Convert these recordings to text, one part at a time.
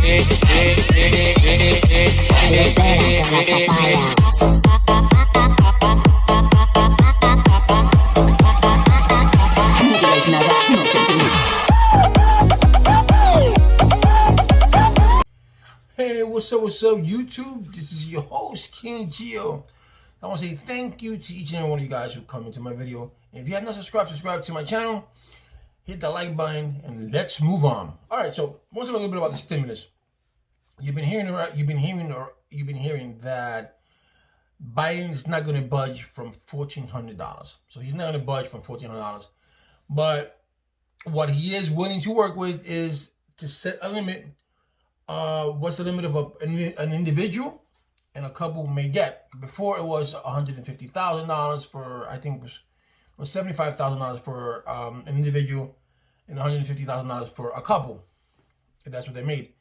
Hey, what's up, YouTube? This is your host, King Geo. I want to say thank you to each and every one of you guys who come into my video. And if you have not subscribed to my channel, hit the like button, and let's move on. All right, so let's talk a little bit about the stimulus. You've been hearing that Biden is not going to budge from $1,400. So he's not going to budge from $1,400. But what he is willing to work with is to set a limit. What's the limit of an individual and a couple may get? Before it was $150,000 for, I think it was $75,000 for an individual and $150,000 for a couple. And that's what they made.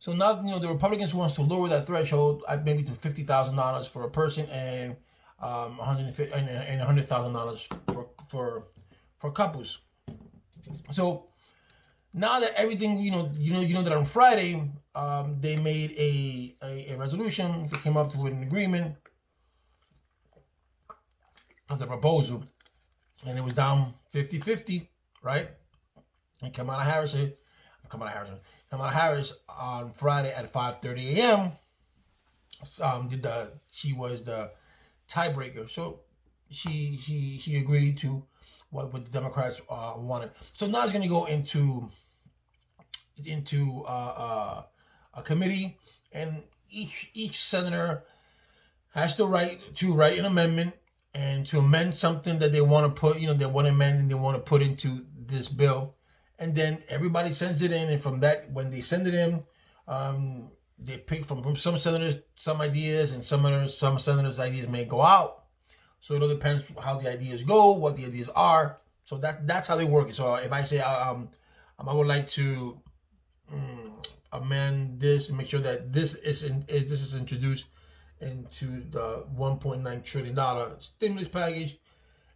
So now, the Republicans wants to lower that threshold maybe to $50,000 for a person and $100,000 for couples. So now that everything, you know that on Friday, they made a resolution. They came up with an agreement of the proposal, and it was down 50-50, right? And Kamala Harris on Friday at 5:30 a.m. She was the tiebreaker, so she agreed to what the Democrats wanted. So now it's going to go into a committee, and each senator has the right to write an amendment and to amend something that they want to put, they want to amend and they want to put into this bill. And then everybody sends it in, and from that, when they send it in, they pick from some senators some ideas, and some senators' ideas may go out. So it all depends how the ideas go, what the ideas are. So that's how they work. So if I say I would like to amend this and make sure that this is introduced into the $1.9 trillion stimulus package,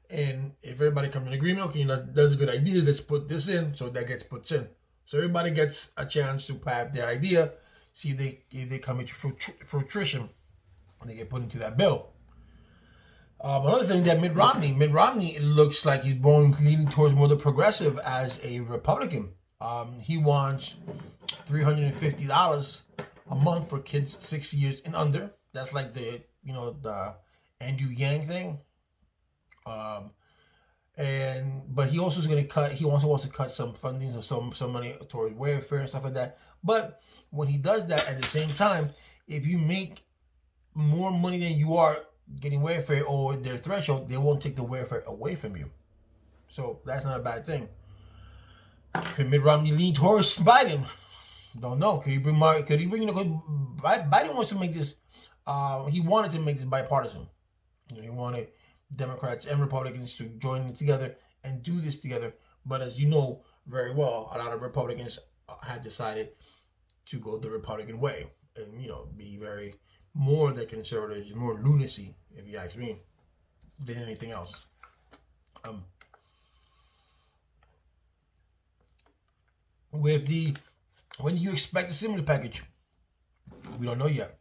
and if everybody comes in agreement, okay, that's a good idea, let's put this in, so that gets put in. So everybody gets a chance to have their idea, see if they come into fruition, and they get put into that bill. Another thing that Mitt Romney, it looks like he's leaning towards more the progressive as a Republican. He wants $350 a month for kids 6 years and under. That's like the Andrew Yang thing. But he also is going to cut. He also wants to cut some funding or some money towards welfare and stuff like that. But when he does that, at the same time, if you make more money than you are getting welfare or their threshold, they won't take the welfare away from you. So that's not a bad thing. Could Mitt Romney lean towards Biden? Don't know. Could he bring? Biden wants to make this. He wanted to make this bipartisan. He wanted Democrats and Republicans to join together and do this together. But as you know very well, a lot of Republicans have decided to go the Republican way and be very more than conservatives, more lunacy, if you ask me, than anything else. When do you expect the stimulus package? We don't know yet.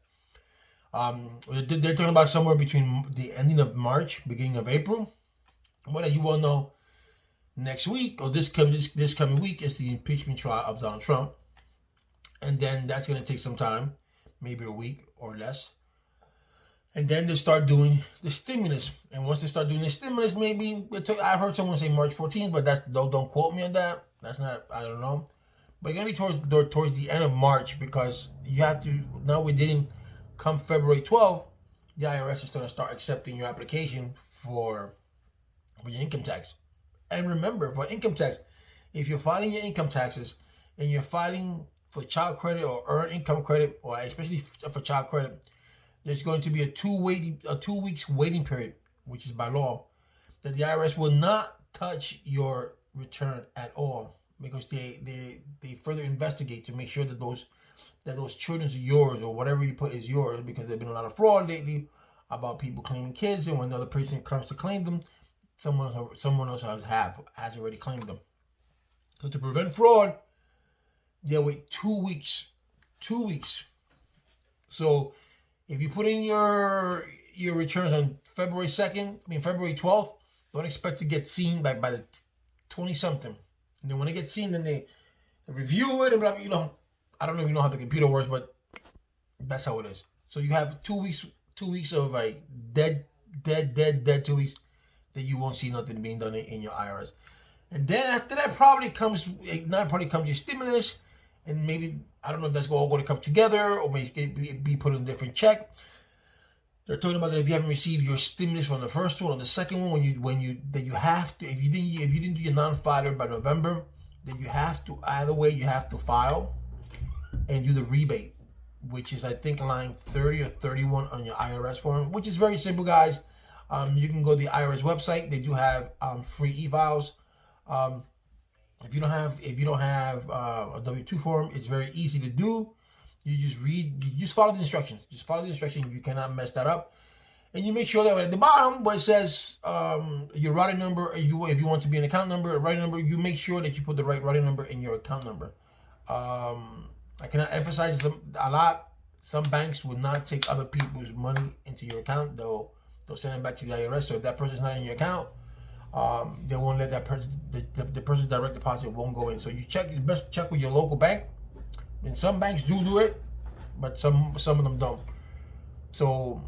They're talking about somewhere between the ending of March, beginning of April. But as you well know, next week or this coming week is the impeachment trial of Donald Trump, and then that's going to take some time, maybe a week or less. And then they start doing the stimulus, and once they start doing the stimulus, maybe I heard someone say March 14th, but don't quote me on that. That's not, I don't know. But it's going to be towards the end of March, because you have to, now we didn't. Come February 12th, the IRS is going to start accepting your application for your income tax. And remember, for income tax, if you're filing your income taxes and you're filing for child credit or earned income credit, or especially for child credit, there's going to be a 2 weeks waiting period, which is by law, that the IRS will not touch your return at all, because they further investigate to make sure that those children are yours, or whatever you put is yours, because there's been a lot of fraud lately about people claiming kids, and when another person comes to claim them, someone else has already claimed them. So to prevent fraud, they wait 2 weeks 2 weeks. So if you put in your returns on February 2nd, February 12th, don't expect to get seen by the 20 something. And then when it gets seen, then they review it and blah, I don't know if you know how the computer works, but that's how it is. So you have 2 weeks, 2 weeks of like dead 2 weeks that you won't see nothing being done in your IRS. And then after that probably comes your stimulus, and maybe, I don't know if that's all going to come together or maybe be put in a different check. They're talking about that if you haven't received your stimulus from the first one or the second one, you have to, if you didn't do your non-filer by November, then you have to, either way, you have to file and do the rebate, which is I think line 30 or 31 on your IRS form, which is very simple, guys. You can go to the IRS website. They do have free e-files. If you don't have a W-2 form, it's very easy to do. You just follow the instructions. Just follow the instructions. You cannot mess that up. And you make sure that at the bottom where it says your routing number, if you want to be an account number, a routing number, you make sure that you put the right routing number in your account number. I cannot emphasize a lot. Some banks will not take other people's money into your account. They'll send it back to the IRS. So if that person's not in your account, they won't let that person, the person's direct deposit won't go in. So you best check with your local bank. And some banks do it, but some of them don't. So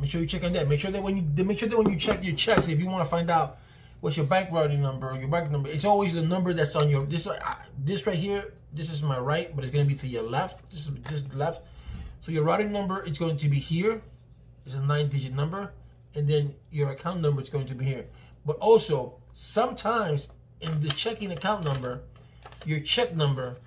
make sure you check on that. Make sure that when you check your checks, if you want to find out what's your bank routing number or your bank number, it's always the number that's on your this right here. This is my right, but it's going to be to your left. This is left. So your routing number is going to be here. It's a 9-digit number, and then your account number is going to be here. But also sometimes in the checking account number, your check number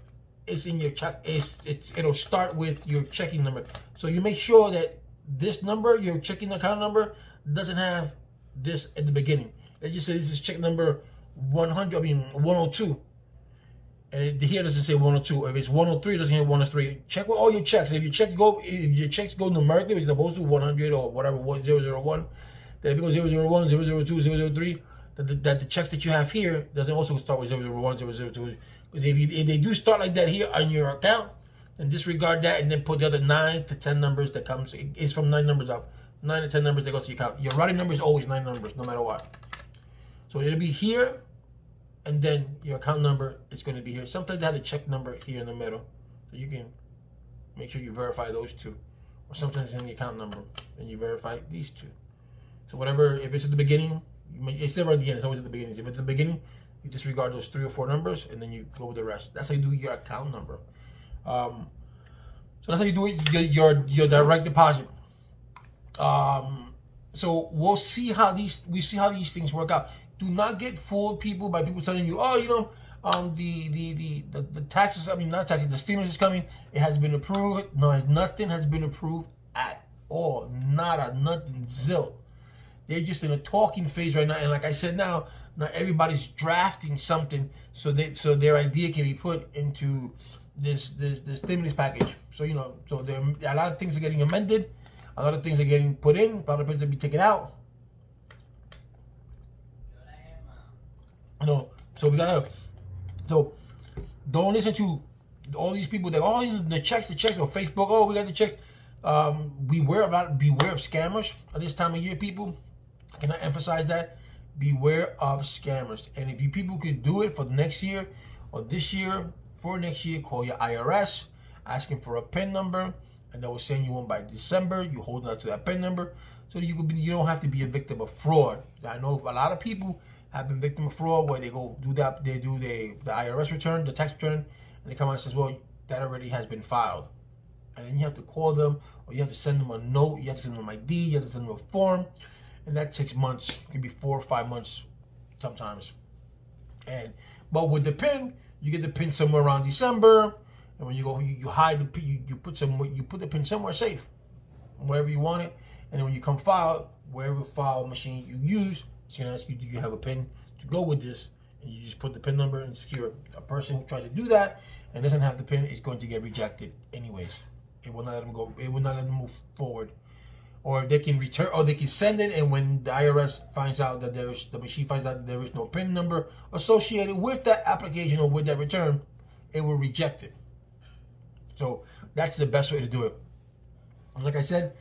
is in your check. It'll start with your checking number. So you make sure that this number, your checking account number, doesn't have this at the beginning. It just says this is check number 102. And here doesn't say 102. If it's 103, it doesn't have 103. Check with all your checks. If your checks go numerically, which is opposed to 100 or whatever, 001, then if it goes 001, 002, 003, that the checks that you have here doesn't also start with 001, 002. If they do start like that here on your account, then disregard that and then put the other 9 to 10 numbers that comes. It's from 9 numbers up. 9 to 10 numbers that go to your account. Your routing number is always 9 numbers, no matter what. So it'll be here, and then your account number is going to be here. Sometimes they have the check number here in the middle, so you can make sure you verify those two. Or sometimes in the account number, and you verify these two. So whatever, if it's at the beginning, it's never at the end. It's always at the beginning. If it's at the beginning, you disregard those 3 or 4 numbers, and then you go with the rest. That's how you do your account number. So that's how you do it. Your direct deposit. So we'll see how these things work out. Do not get fooled, people, by people telling you, oh, the taxes, not taxes, the stimulus is coming. It has been approved. No, nothing has been approved at all. Nothing, zil. They're just in a talking phase right now. And like I said, now everybody's drafting something so their idea can be put into this stimulus package. So, so a lot of things are getting amended. A lot of things are getting put in. A lot of things are be taken out. So so don't listen to all these people that, the checks, or Facebook, we got the checks. Beware of scammers at this time of year, people. I cannot emphasize that. Beware of scammers. And if you people could do it for next year or this year, for next year, call your IRS, asking for a PIN number, and they will send you one by December. You hold on to that PIN number so that you don't have to be a victim of fraud. I know a lot of people have been victim of fraud where they go do that, they do the IRS return, the tax return, and they come out and says, well, that already has been filed. And then you have to call them, or you have to send them a note, you have to send them an ID, you have to send them a form, and that takes months. It can be 4 or 5 months sometimes. But with the PIN, you get the PIN somewhere around December, and when you go, you hide the PIN, you put the PIN somewhere safe, wherever you want it, and then when you come file, wherever file machine you use, it's going to ask you, do you have a PIN to go with this? And you just put the PIN number and secure. A person who tries to do that and doesn't have the PIN is going to get rejected anyways. It will not let them go. It will not let them move forward. Or they can return, or they can send it, and when the IRS finds out that the machine finds out that there is no PIN number associated with that application or with that return, it will reject it. So that's the best way to do it. Like I said,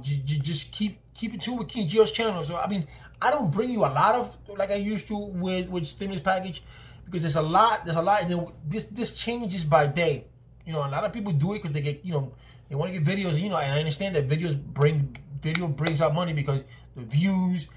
just keep in tune with King Geo's channel. So I mean, I don't bring you a lot of like I used to with stimulus package, because there's a lot, and then this changes by day. You know, a lot of people do it because they get, they want to get videos. You know, and I understand that video brings out money because the views,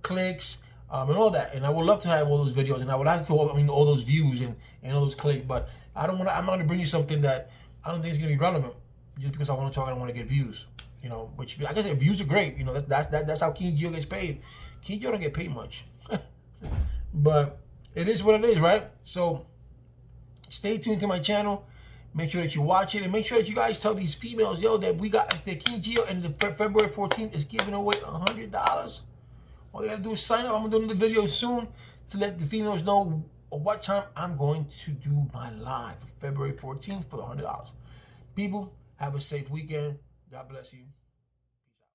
clicks, and all that. And I would love to have all those videos, and I would like to, all those views and all those clicks. But I'm not going to bring you something that I don't think is going to be relevant just because I want to talk and I want to get views. You know, which I guess views are great. You know, that's how King Geo gets paid. King Geo don't get paid much, but it is what it is, right? So stay tuned to my channel. Make sure that you watch it, and make sure that you guys tell these females, yo, that we got the King Geo, and the February 14th is giving away $100. All you gotta do is sign up. I'm gonna do another video soon to let the females know what time I'm going to do my live for February 14th for the $100. People, have a safe weekend. God bless you.